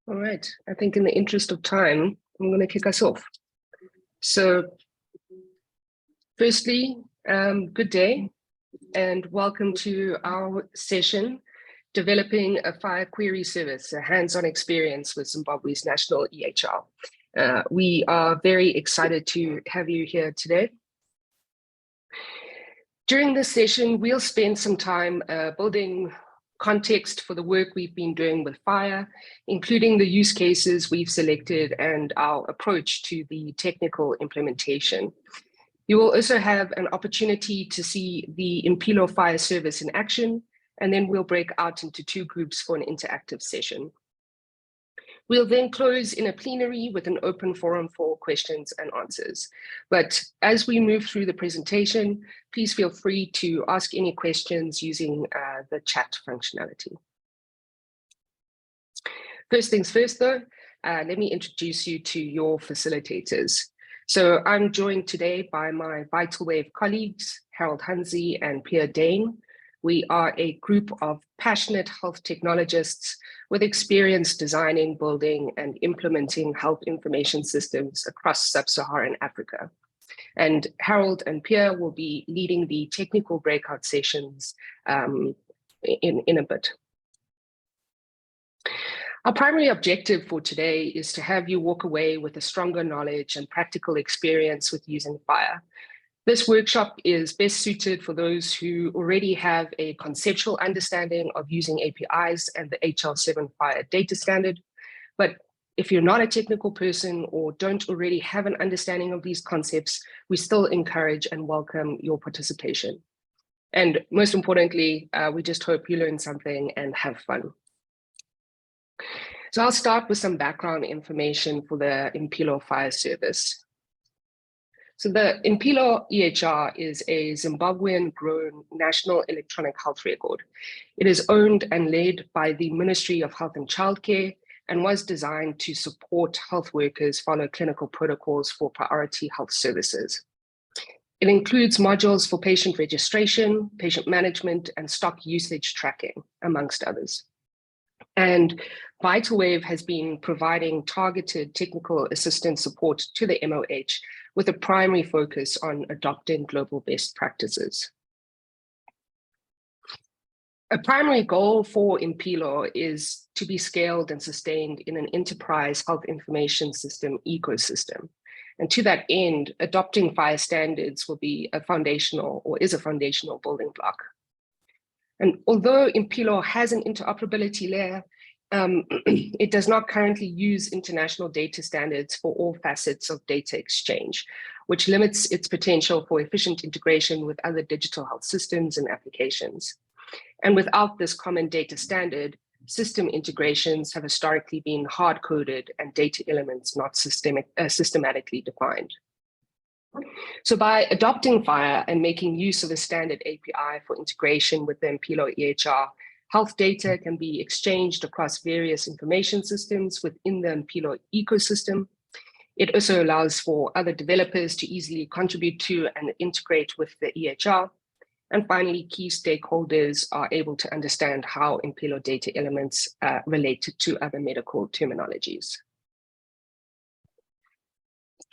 All right, I think in the interest of time, I'm going to kick us off. So firstly, good day and welcome to our session, Developing a FHIR Query Service, a hands-on experience with Zimbabwe's National EHR. We are very excited to have you here today. During this session, we'll spend some time building context for the work we've been doing with FHIR, including the use cases we've selected and our approach to the technical implementation. You will also have an opportunity to see the Impilo FHIR service in action, and then we'll break out into two groups for an interactive session. We'll then close in a plenary with an open forum for questions and answers. But as we move through the presentation, please feel free to ask any questions using the chat functionality. First things first though, let me introduce you to your facilitators. So I'm joined today by my VitalWave colleagues, Harold Hansi and Pierre Dane. We are a group of passionate health technologists with experience designing, building, and implementing health information systems across sub-Saharan Africa. And Harold and Pierre will be leading the technical breakout sessions in a bit. Our primary objective for today is to have you walk away with a stronger knowledge and practical experience with using FHIR. This workshop is best suited for those who already have a conceptual understanding of using APIs and the HL7 FHIR data standard. But if you're not a technical person or don't already have an understanding of these concepts, we still encourage and welcome your participation. And most importantly, we just hope you learn something and have fun. So I'll start with some background information for the Impilo FHIR service. So the Impilo EHR is a Zimbabwean-grown national electronic health record. It is owned and led by the Ministry of Health and Childcare and was designed to support health workers follow clinical protocols for priority health services. It includes modules for patient registration, patient management, and stock usage tracking, amongst others. And VitalWave has been providing targeted technical assistance support to the MOH with a primary focus on adopting global best practices. A primary goal for Impilo is to be scaled and sustained in an enterprise health information system ecosystem. And to that end, adopting FHIR standards will be a foundational or is a foundational building block. And although Impilo has an interoperability layer, it does not currently use international data standards for all facets of data exchange, which limits its potential for efficient integration with other digital health systems and applications. And without this common data standard, system integrations have historically been hard-coded and data elements not systematically defined. So by adopting FHIR and making use of a standard API for integration with the Impilo EHR, health data can be exchanged across various information systems within the Impilo ecosystem. It also allows for other developers to easily contribute to and integrate with the EHR. And finally, key stakeholders are able to understand how Impilo data elements relate to other medical terminologies.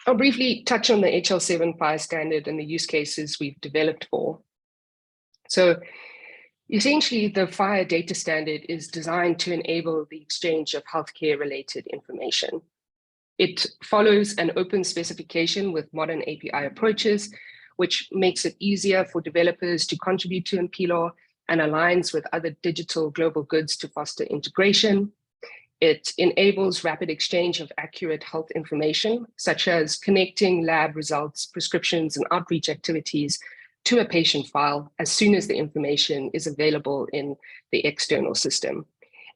I'll briefly touch on the HL7 FHIR standard and the use cases we've developed for. So essentially, the FHIR data standard is designed to enable the exchange of healthcare-related information. It follows an open specification with modern API approaches, which makes it easier for developers to contribute to Impilo and aligns with other digital global goods to foster integration. It enables rapid exchange of accurate health information, such as connecting lab results, prescriptions, and outreach activities to a patient file as soon as the information is available in the external system.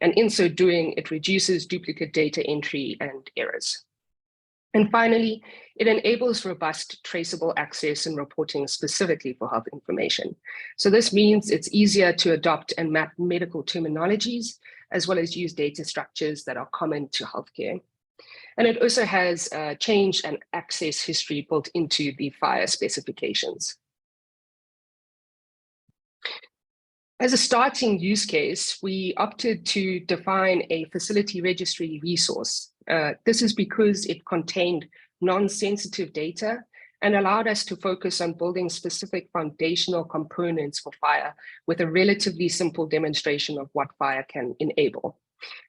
And in so doing, it reduces duplicate data entry and errors. And finally, it enables robust traceable access and reporting specifically for health information. So this means it's easier to adopt and map medical terminologies, as well as use data structures that are common to healthcare. And it also has change and access history built into the FHIR specifications. As a starting use case, we opted to define a facility registry resource. This is because it contained non-sensitive data and allowed us to focus on building specific foundational components for FHIR with a relatively simple demonstration of what FHIR can enable.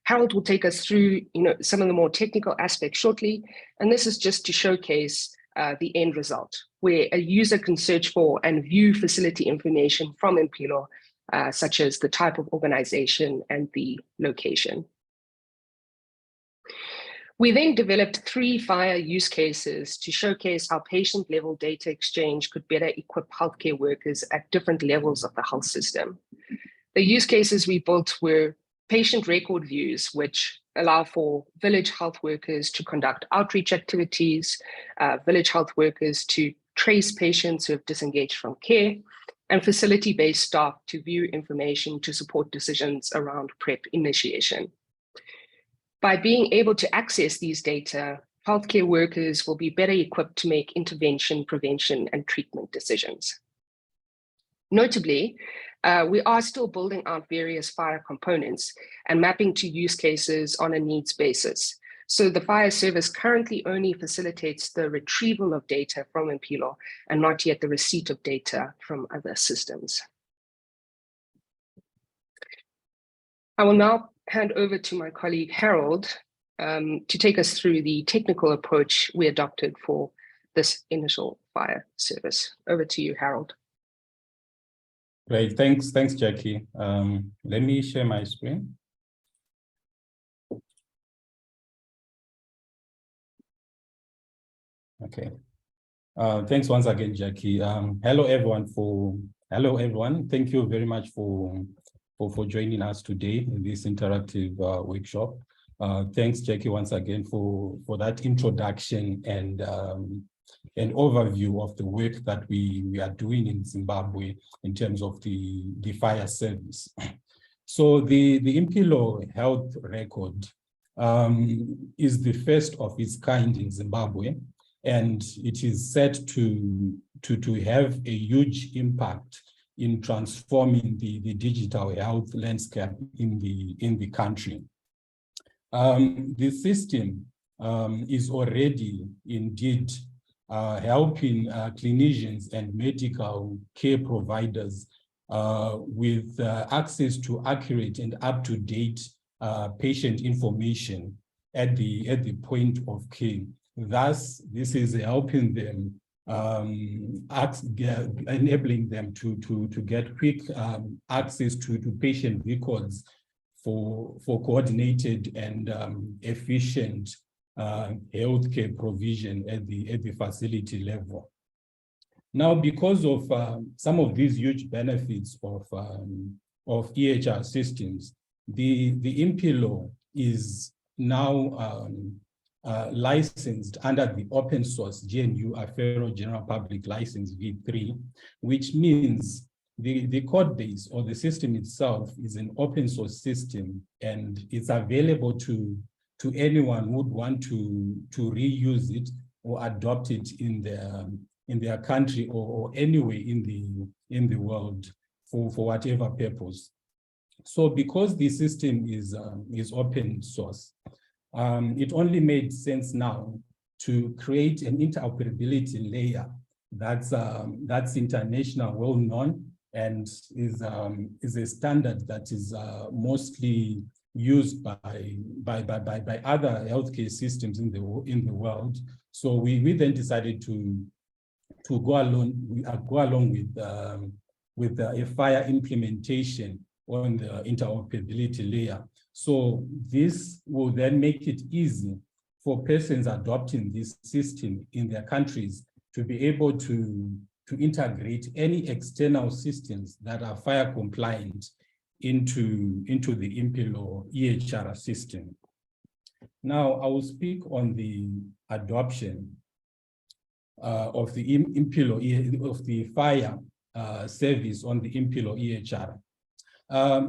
Harold will take us through some of the more technical aspects shortly, and this is just to showcase the end result, where a user can search for and view facility information from Impilo, such as the type of organization and the location. We then developed 3 FHIR use cases to showcase how patient-level data exchange could better equip healthcare workers at different levels of the health system. The use cases we built were patient record views, which allow for village health workers to conduct outreach activities, village health workers to trace patients who have disengaged from care, and facility-based staff to view information to support decisions around PrEP initiation. By being able to access these data, healthcare workers will be better equipped to make intervention, prevention, and treatment decisions. Notably, we are still building out various FHIR components and mapping to use cases on a needs basis. So the FHIR service currently only facilitates the retrieval of data from Impilo and not yet the receipt of data from other systems. I will now hand over to my colleague Harold to take us through the technical approach we adopted for this initial FHIR service. Over to you, Harold. Great, thanks, Jackie. Let me share my screen. Okay. Thanks once again, Jackie. Hello everyone. Thank you very much for joining us today in this interactive workshop. Thanks, Jackie, once again for that introduction and an overview of the work that we are doing in Zimbabwe in terms of the FHIR service. So the Impilo health record is the first of its kind in Zimbabwe, and it is set to have a huge impact in transforming the digital health landscape in the country. The system is already indeed helping clinicians and medical care providers with access to accurate and up-to-date patient information at the point of care. Thus, this is helping them, enabling them to get quick access to patient records for coordinated and efficient healthcare provision at the facility level. Now, because of some of these huge benefits of EHR systems, the Impilo is now licensed under the open source GNU FHIR General Public License v3, which means the code base or the system itself is an open source system, and it's available to anyone who would want to reuse it or adopt it in their country or anywhere in the world for whatever purpose. So because the system is open source, it only made sense now to create an interoperability layer that's international, well known, and is a standard that is mostly used by other healthcare systems in the world. So we then decided to go along with a FHIR implementation on the interoperability layer. So this will then make it easy for persons adopting this system in their countries to be able to integrate any external systems that are FHIR compliant into the Impilo EHR system. Now, I will speak on the adoption of the Impilo of the FHIR service on the Impilo EHR.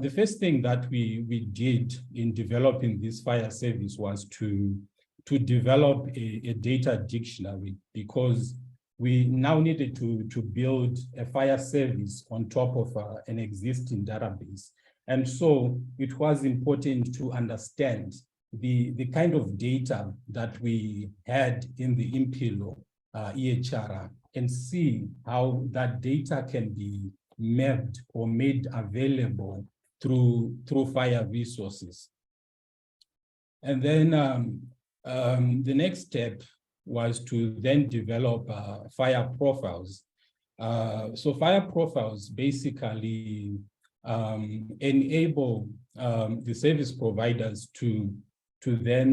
The first thing that we did in developing this FHIR service was to develop a data dictionary, because we now needed to build a FHIR service on top of an existing database. And so it was important to understand the kind of data that we had in the Impilo EHR and see how that data can be mapped or made available through FHIR resources. And then the next step was to then develop FHIR profiles. So FHIR profiles basically enable the service providers to then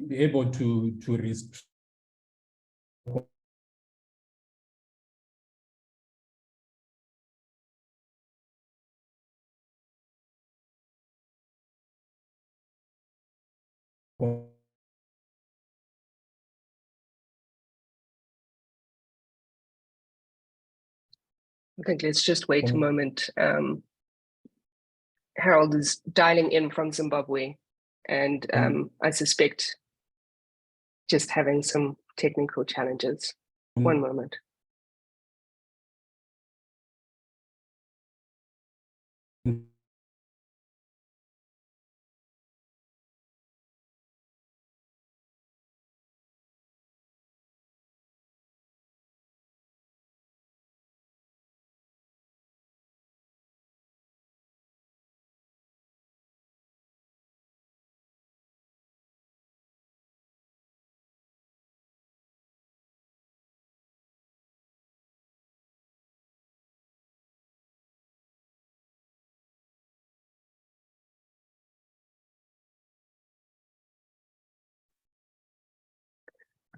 be able to restrict I think let's just wait a moment. Harold is dialing in from Zimbabwe, and I suspect just having some technical challenges. One moment.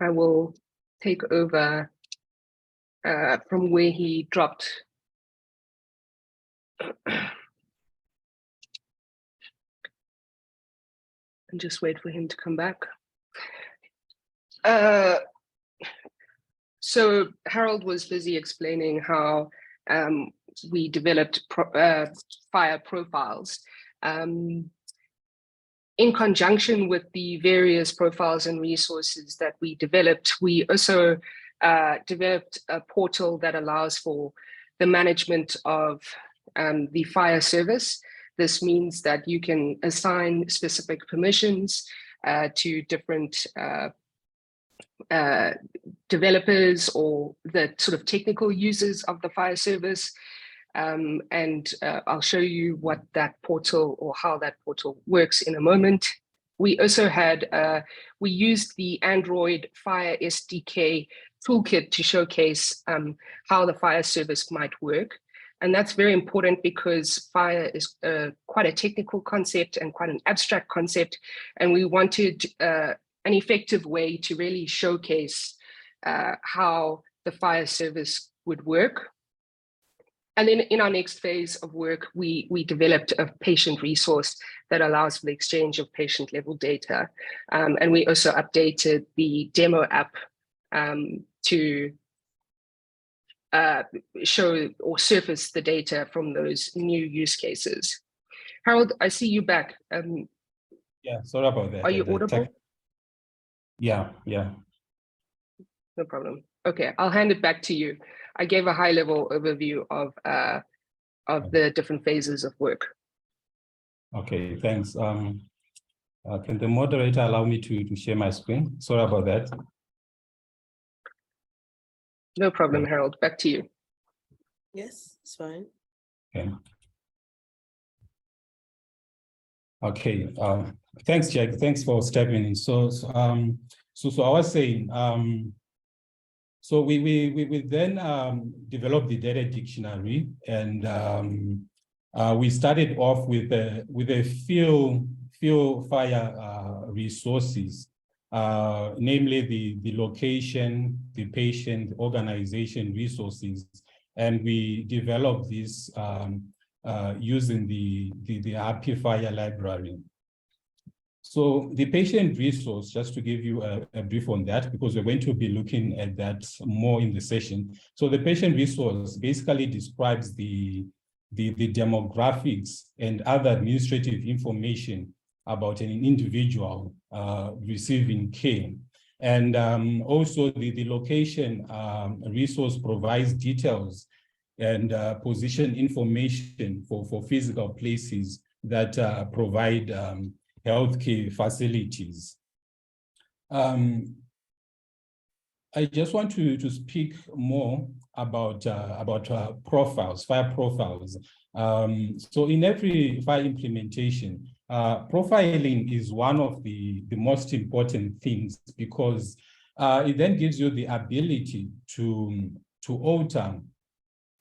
I will take over from where he dropped. And just wait for him to come back. So Harold was busy explaining how we developed FHIR profiles. In conjunction with the various profiles and resources that we developed, we also developed a portal that allows for the management of the FHIR service. This means that you can assign specific permissions to different developers or the sort of technical users of the FHIR service. And I'll show you what that portal or how that portal works in a moment. We also had, we used the Android FHIR SDK toolkit to showcase how the FHIR service might work. And that's very important because FHIR is quite a technical concept and quite an abstract concept. And we wanted an effective way to really showcase how the FHIR service would work. And then in our next phase of work, we developed a patient resource that allows for the exchange of patient level data. And we also updated the demo app to show or surface the data from those new use cases. Harold, I see you back. Yeah, sorry about that. Are you audible? Yeah. No problem. Okay, I'll hand it back to you. I gave a high-level overview of the different phases of work. Okay, thanks. Can the moderator allow me to share my screen? Sorry about that. No problem, Harold. Back to you. Yes, it's fine. Okay. Thanks, Jack. Thanks for stepping in. So I was saying, so we then developed the data dictionary, and we started off with a few FHIR resources, namely the location, the patient, organization resources, and we developed this using the FHIR library. So the patient resource, just to give you a brief on that, because we're going to be looking at that more in the session. So the patient resource basically describes the demographics and other administrative information about an individual receiving care. And also the location resource provides details and position information for physical places that provide healthcare facilities. I just want to speak more about profiles, FHIR profiles. So in every FHIR implementation, profiling is one of the most important things, because it then gives you the ability to alter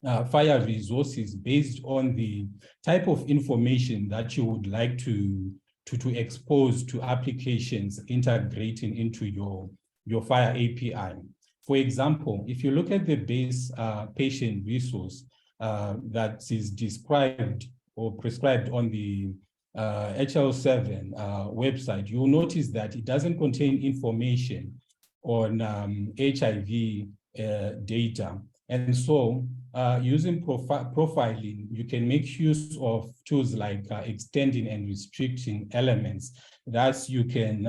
FHIR resources based on the type of information that you would like to expose to applications integrating into your FHIR API. For example, if you look at the base patient resource that is described or prescribed on the HL7 website, you'll notice that it doesn't contain information on HIV data. And so using profiling, you can make use of tools like extending and restricting elements. Thus, you can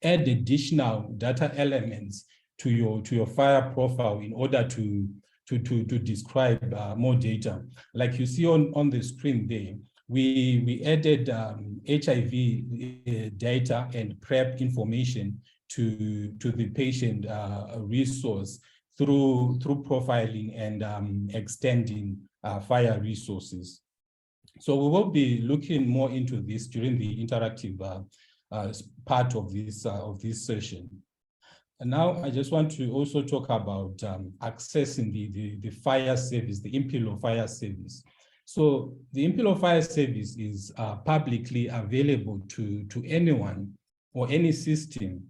add additional data elements to your FHIR profile in order to describe more data. Like you see on the screen there, we added HIV data and PrEP information to the patient resource through profiling and extending FHIR resources. So we will be looking more into this during the interactive part of this session. And now I just want to also talk about accessing the FHIR service, the Impilo FHIR service. So the Impilo FHIR service is publicly available to anyone or any system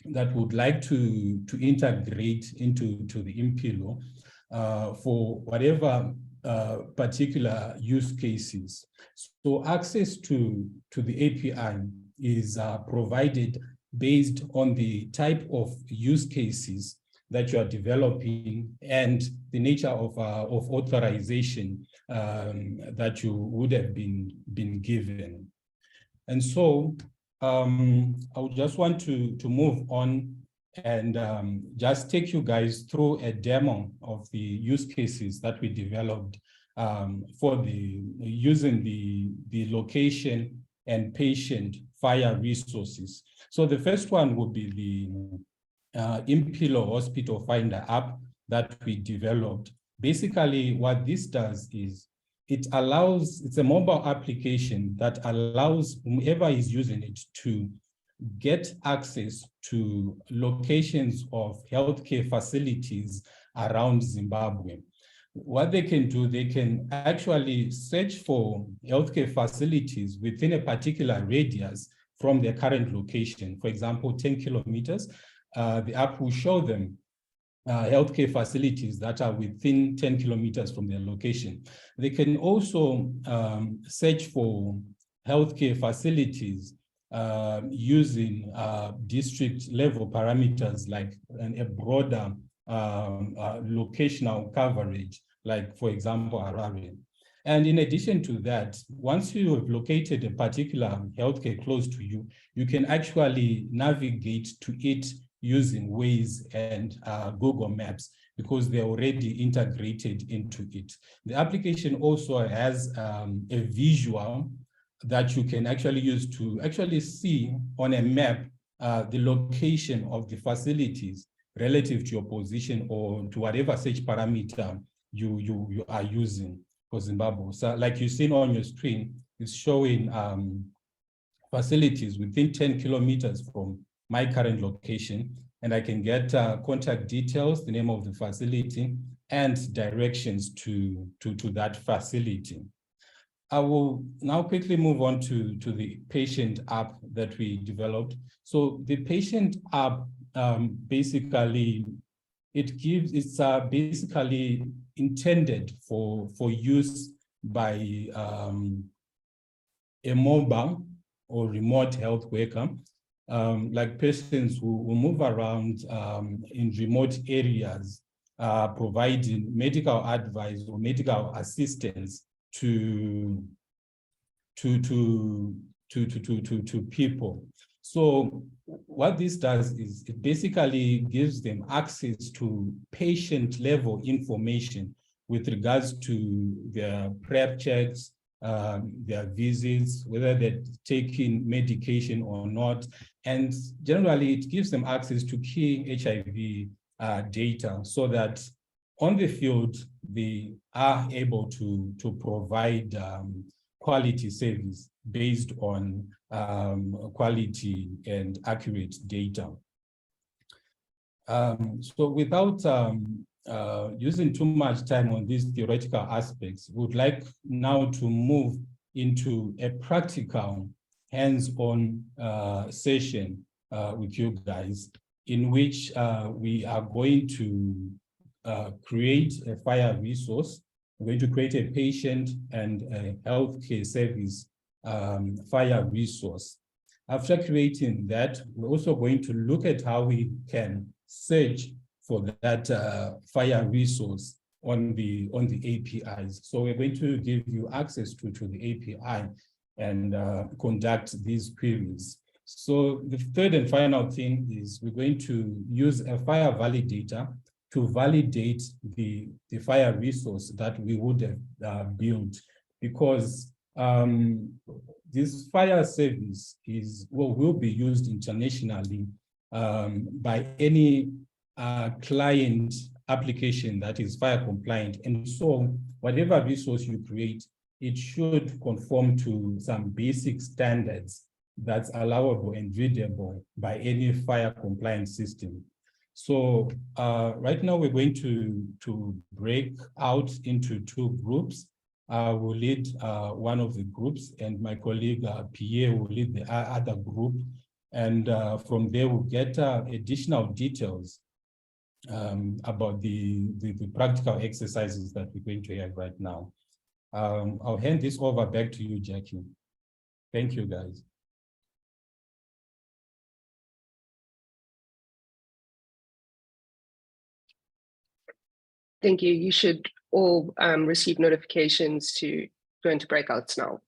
that would like to integrate into the Impilo for whatever particular use cases. So access to the API is provided based on the type of use cases that you are developing and the nature of authorization that you would have been given. And so I would just want to move on and just take you guys through a demo of the use cases that we developed for using the location and patient FHIR resources. So the first one would be the Impilo Hospital Finder app that we developed. Basically, what this does is it's a mobile application that allows whomever is using it to get access to locations of healthcare facilities around Zimbabwe. What they can do, they can actually search for healthcare facilities within a particular radius from their current location. For example, 10 kilometers, the app will show them healthcare facilities that are within 10 kilometers from their location. They can also search for healthcare facilities using district level parameters like a broader locational coverage, like for example, Harare. And in addition to that, once you have located a particular healthcare close to you, you can actually navigate to it using Waze and Google Maps because they're already integrated into it. The application also has a visual that you can actually use to actually see on a map the location of the facilities relative to your position or to whatever search parameter you are using for Zimbabwe. So like you've seen on your screen, it's showing facilities within 10 kilometers from my current location, and I can get contact details, the name of the facility, and directions to that facility. I will now quickly move on to the patient app that we developed. So the patient app basically, it's basically intended for use by a mobile or remote health worker, like persons who move around in remote areas, providing medical advice or medical assistance to people. So what this does is it basically gives them access to patient level information with regards to their prep checks, their visits, whether they're taking medication or not. And generally, it gives them access to key HIV data so that on the field, they are able to provide quality service based on quality and accurate data. So without using too much time on these theoretical aspects, we would like now to move into a practical hands-on session with you guys, in which we are going to create a FHIR resource. We're going to create a patient and a healthcare service FHIR resource. After creating that, we're also going to look at how we can search for that FHIR resource on the APIs. So we're going to give you access to the API and conduct these queries. So the third and final thing is we're going to use a FHIR validator to validate the FHIR resource that we would have built, because this FHIR service will be used internationally by any client application that is FHIR compliant. And so whatever resource you create, it should conform to some basic standards that's allowable and readable by any FHIR compliant system. So right now we're going to break out into two groups. Will lead one of the groups, and my colleague Pierre will lead the other group. And from there, we'll get additional details about the practical exercises that we're going to have right now. I'll hand this over back to you, Jackie. Thank you, guys. Thank you. You should all receive notifications to go into breakouts now.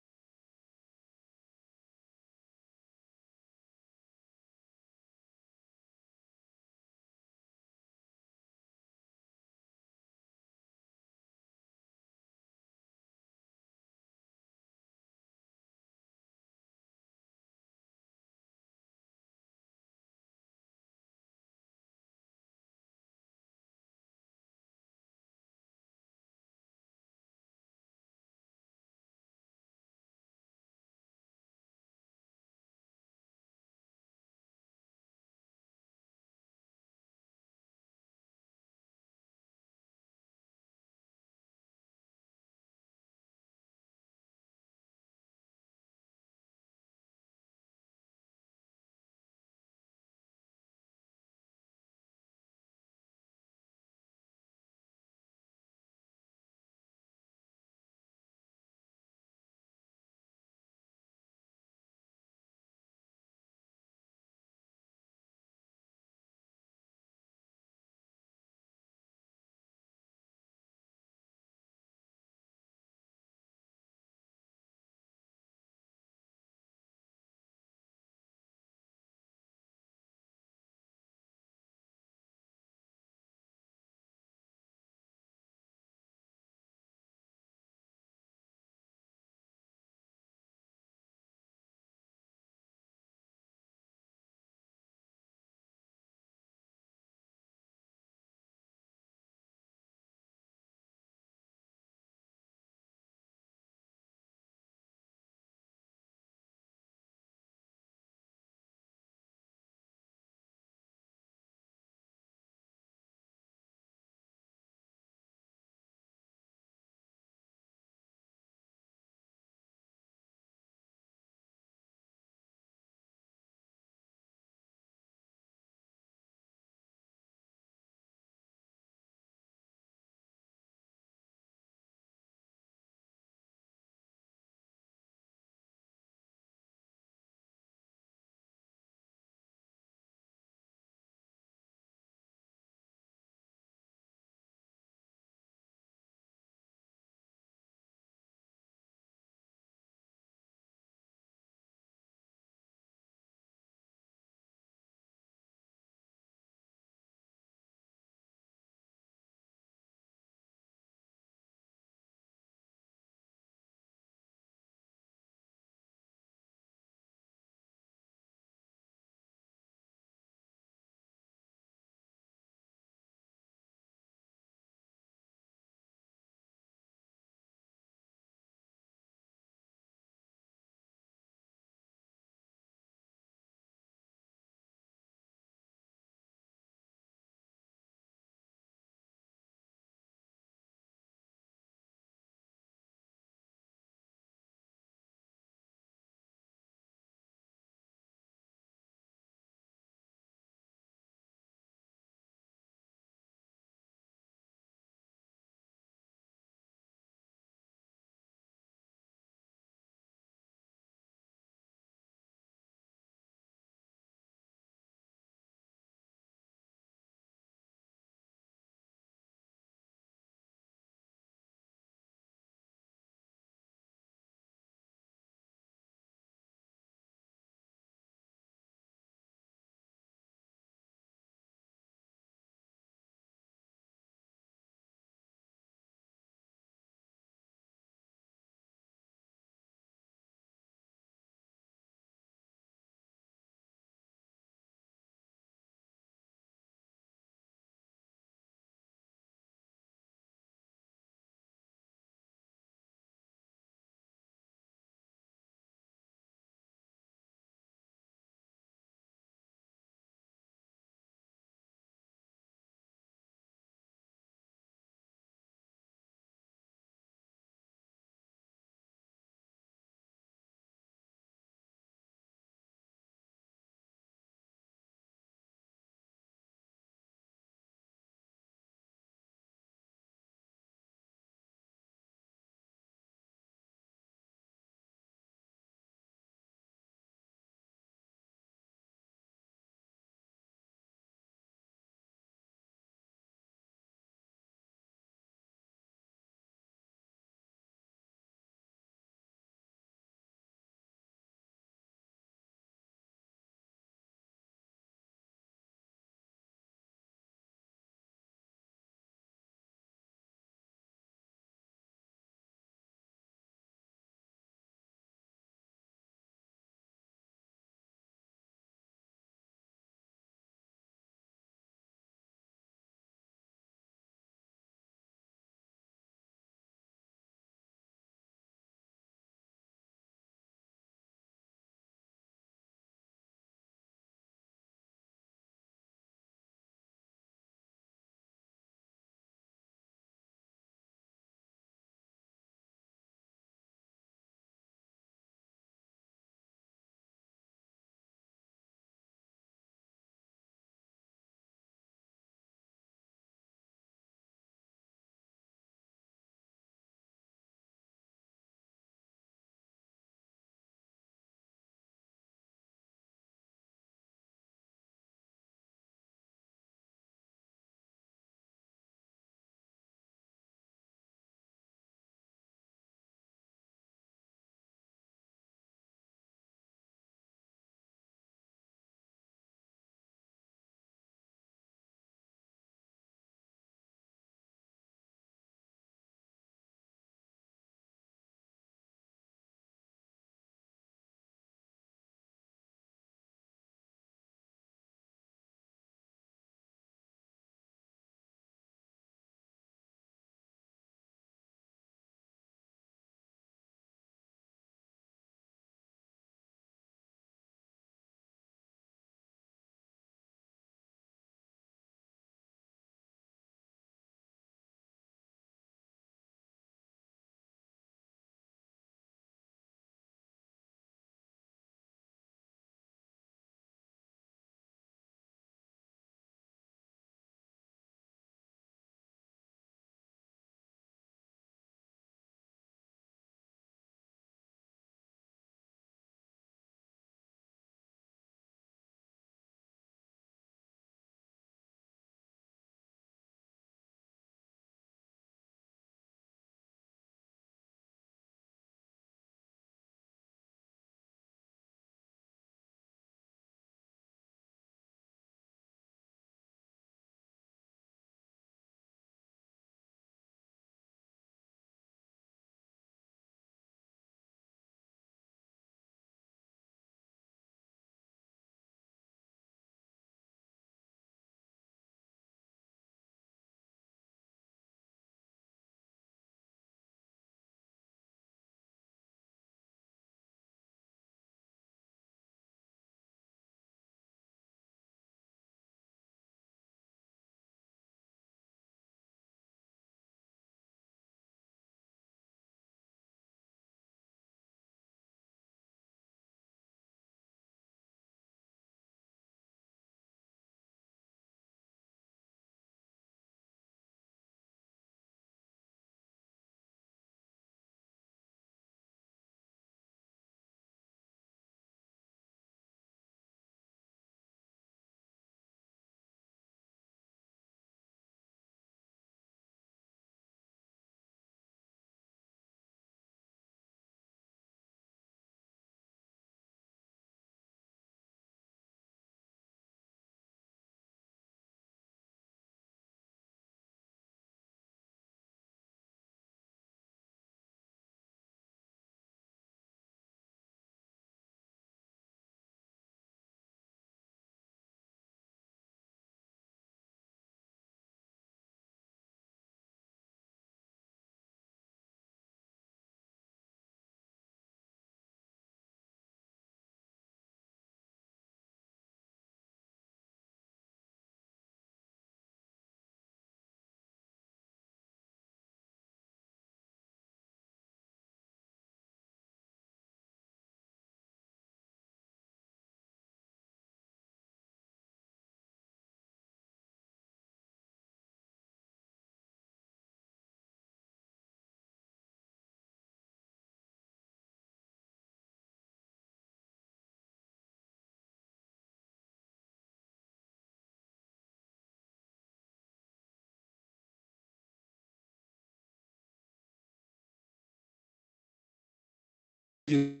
seem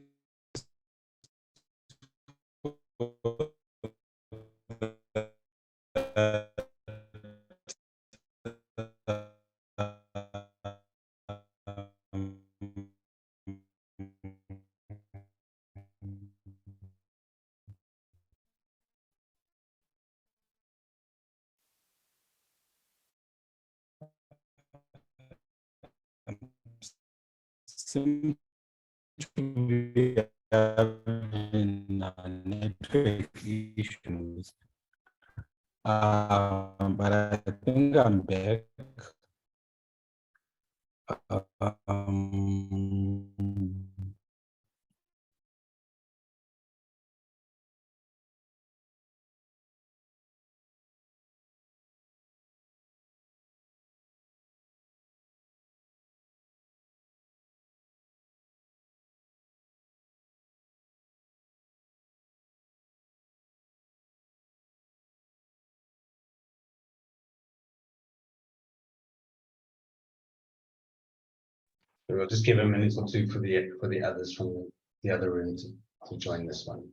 to be having network issues. But I think I'm back. We'll just give a minute or two for the others from the other room to join this one.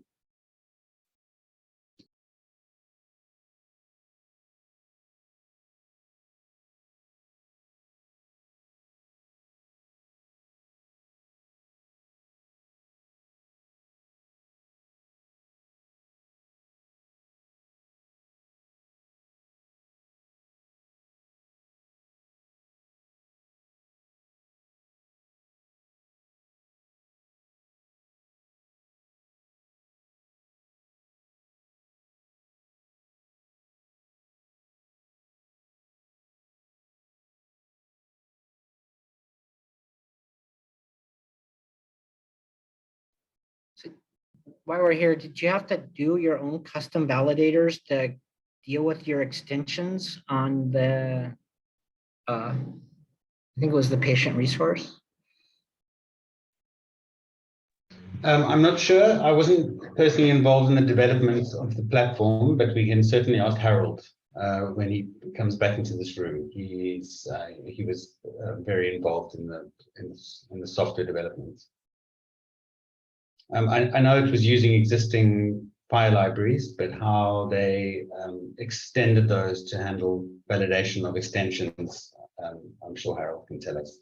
While we're here, did you have to do your own custom validators to deal with your extensions on the, I think it was the patient resource? I'm not sure. I wasn't personally involved in the development of the platform, but we can certainly ask Harold when he comes back into this room. He was very involved in the software development. I know it was using existing FHIR libraries, but how they extended those to handle validation of extensions, I'm sure Harold can tell us.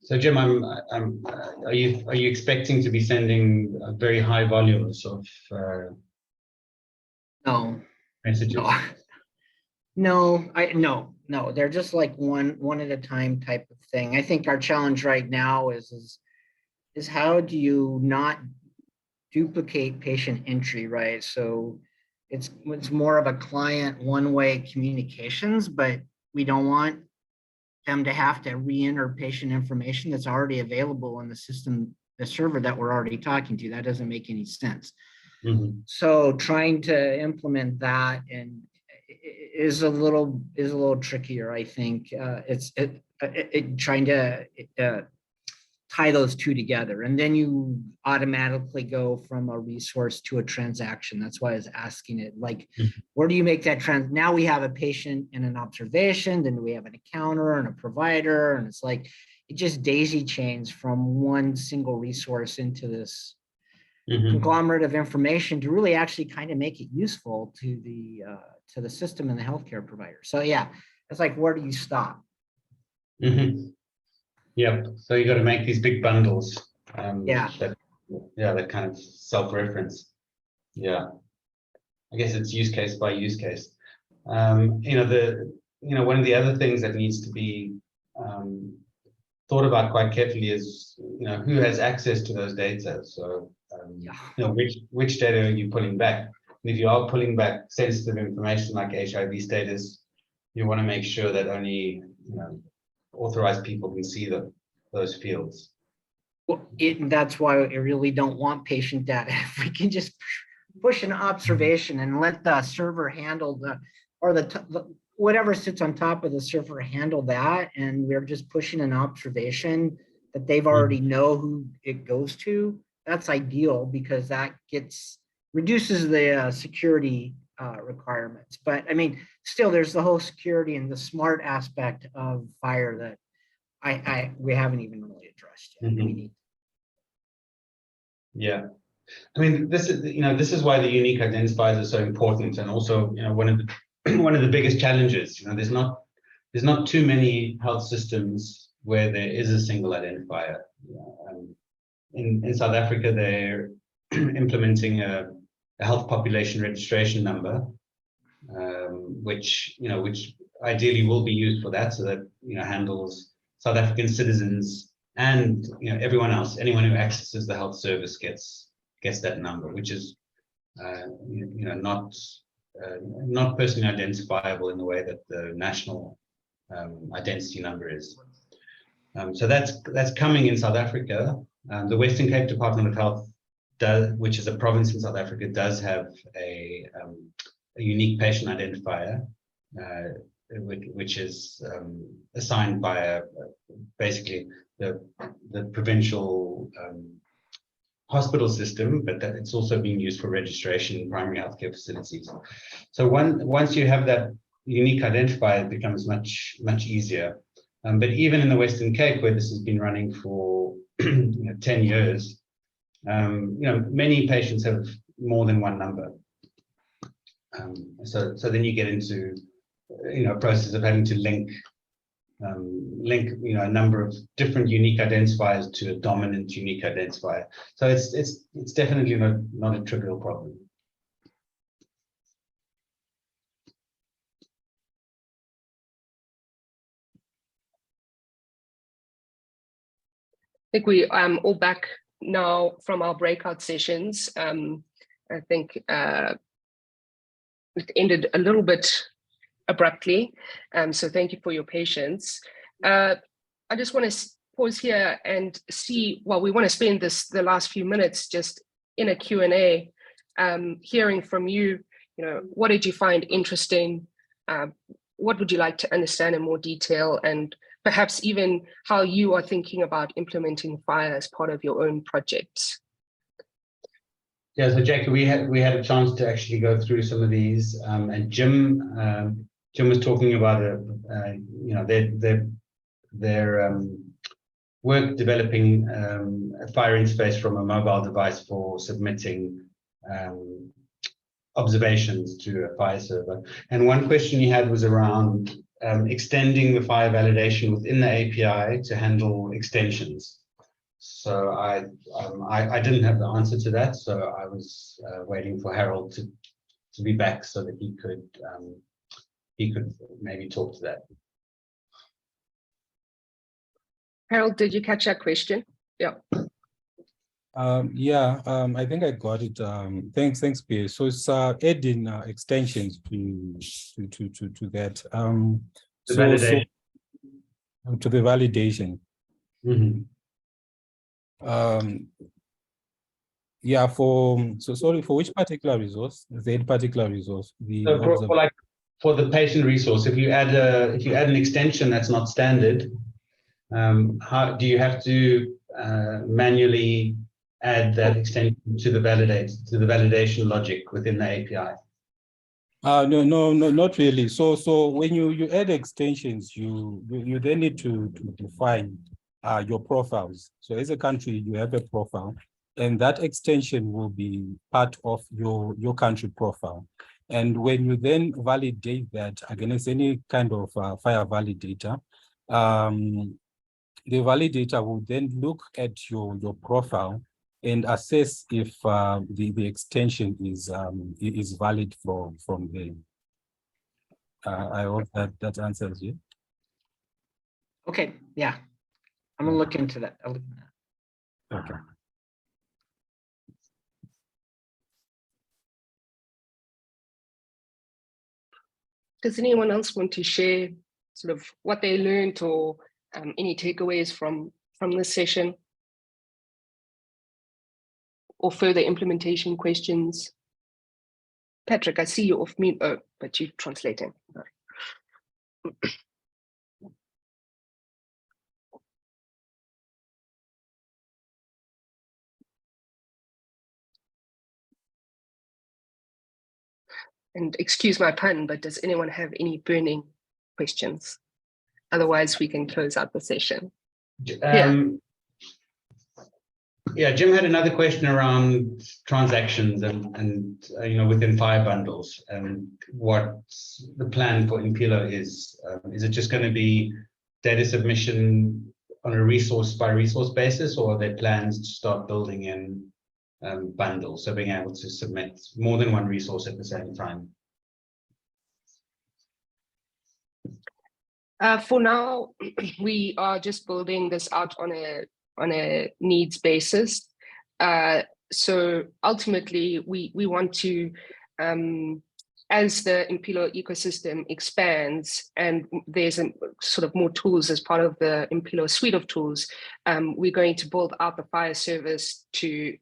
So Jim, are you expecting to be sending very high volumes of No, messages? no, they're just like one at a time type of thing. I think our challenge right now is how do you not duplicate patient entry, right? So it's more of a client one-way communications, but we don't want them to have to re-enter patient information that's already available in the system, the server that we're already talking to. That doesn't make any sense. Mm-hmm. So trying to implement that and is a little trickier, I think. Trying to tie those two together, and then you automatically go from a resource to a transaction. That's why I was asking it, like, where do you make that now we have a patient and an observation, then we have an encounter and a provider, and it's like it just daisy chains from one single resource into this conglomerate of information to really actually kind of make it useful to the system and the healthcare provider. So yeah, it's like, where do you stop? Yep. So you got to make these big bundles. That kind of self-reference. Yeah. I guess it's use case by use case. One of the other things that needs to be thought about quite carefully is, who has access to those data. So, which data are you pulling back? And if you are pulling back sensitive information like HIV status, you want to make sure that only, authorized people can see those fields. Well, that's why I really don't want patient data. If we can just push an observation and let the server handle whatever sits on top of the server handle that, and we're just pushing an observation, that they've already know who it goes to, that's ideal because that reduces the security requirements. But I mean, still, there's the whole security and the smart aspect of FHIR that we haven't even really addressed yet. We need. Yeah, I mean, this is why the unique identifiers are so important, and also one of the biggest challenges. There's not too many health systems where there is a single identifier. In South Africa, they're implementing a health population registration number, which ideally will be used for that, so that handles South African citizens and everyone else, anyone who accesses the health service gets that number, which is not personally identifiable in the way that the national identity number is. So that's coming in South Africa. The Western Cape Department of Health which is a province in South Africa, does have a unique patient identifier, which is assigned by basically the provincial hospital system, but that it's also being used for registration in primary healthcare facilities. So once you have that unique identifier, it becomes much easier. But even in the Western Cape, where this has been running for 10 years, many patients have more than one number. So then you get into a process of having to link a number of different unique identifiers to a dominant unique identifier. So it's definitely not a trivial problem. I think we all back now from our breakout sessions. I think it ended a little bit abruptly, so thank you for your patience. I just want to pause here and see, well, we want to spend the last few minutes just in a Q&A, hearing from you, what did you find interesting? What would you like to understand in more detail? And perhaps even how you are thinking about implementing FHIR as part of your own projects. Yeah, so Jackie, we had a chance to actually go through some of these, and Jim was talking about their work developing a FHIR interface from a mobile device for submitting observations to a FHIR server. And one question he had was around extending the FHIR validation within the API to handle extensions. So I didn't have the answer to that, so I was waiting for Harold to be back so that he could maybe talk to that. Harold, did you catch that question? Yeah. I think I got it. Thanks, Pierre. So it's adding extensions to that. The validation. To the validation. Mm-hmm. Sorry, for which particular resource? The particular resource. For the patient resource, if you add an extension that's not standard, how do you have to manually add that extension to the validation logic within the API? No, not really. So when you add extensions, you then need to define your profiles. So as a country, you have a profile, and that extension will be part of your country profile. And when you then validate that against any kind of FHIR validator, the validator will then look at your profile and assess if the extension is valid from there. I hope that answers you. Okay, yeah. I'm gonna look into that. I'll look into that. Okay. Does anyone else want to share sort of what they learned or any takeaways from this session? Or further implementation questions? Patrick, I see you off mute, but you're translating. And excuse my pun, but does anyone have any burning questions? Otherwise, we can close out the session. Yeah, Jim had another question around transactions and within FHIR bundles and what the plan for Impilo is. Is it just going to be data submission on a resource by resource basis, or are there plans to start building in bundles, so being able to submit more than one resource at the same time? For now, we are just building this out on a needs basis. So ultimately, we want to, as the Impilo ecosystem expands and there's sort of more tools as part of the Impilo suite of tools, we're going to build out the FHIR service to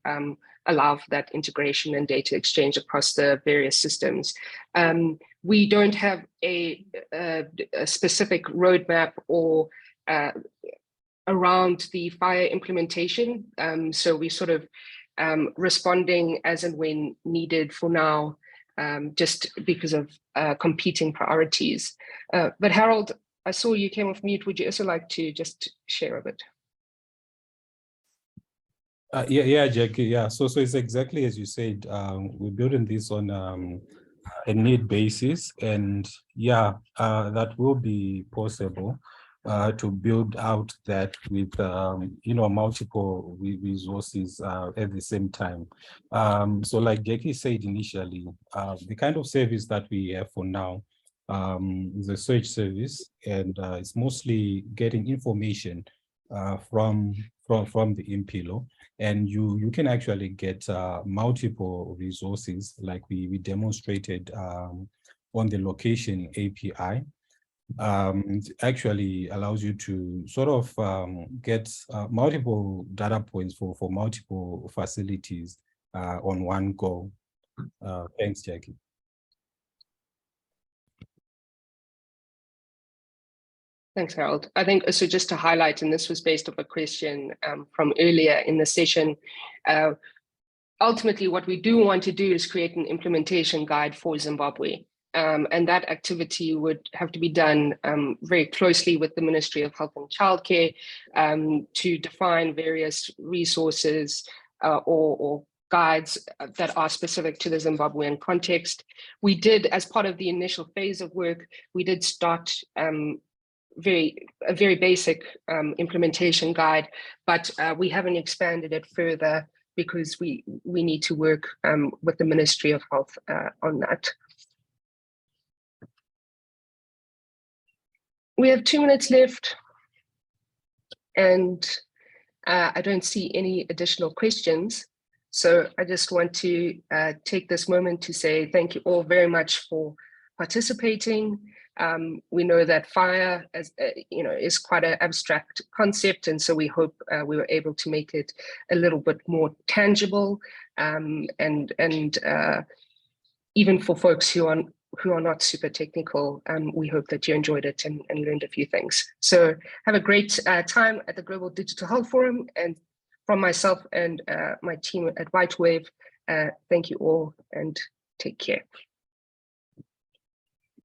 allow for that integration and data exchange across the various systems. We don't have a specific roadmap or around the FHIR implementation. So we sort of responding as and when needed for now, just because of competing priorities. But Harold, I saw you came off mute. Would you also like to just share a bit? Yeah, Jackie. Yeah, so it's exactly as you said. We're building this on a need basis, and yeah, that will be possible to build out that with multiple resources at the same time. So like Jackie said initially, the kind of service that we have for now is a search service, and it's mostly getting information from the Impilo, and you can actually get multiple resources like we demonstrated on the location API. It actually allows you to sort of get multiple data points for multiple facilities on one go. Thanks, Jackie. Thanks, Harold. I think so just to highlight, and this was based off a question from earlier in the session, ultimately what we do want to do is create an implementation guide for Zimbabwe. And that activity would have to be done very closely with the Ministry of Health and Childcare to define various resources or guides that are specific to the Zimbabwean context. We did, as part of the initial phase of work, we did start a very basic implementation guide, but we haven't expanded it further because we need to work with the Ministry of Health on that. We have 2 minutes left, and I don't see any additional questions. So I just want to take this moment to say thank you all very much for participating. We know that FHIR, is quite an abstract concept, and so we hope we were able to make it a little bit more tangible, and even for folks who are not super technical, we hope that you enjoyed it and learned a few things. So have a great time at the Global Digital Health Forum, and from myself and my team at WhiteWave, thank you all and take care.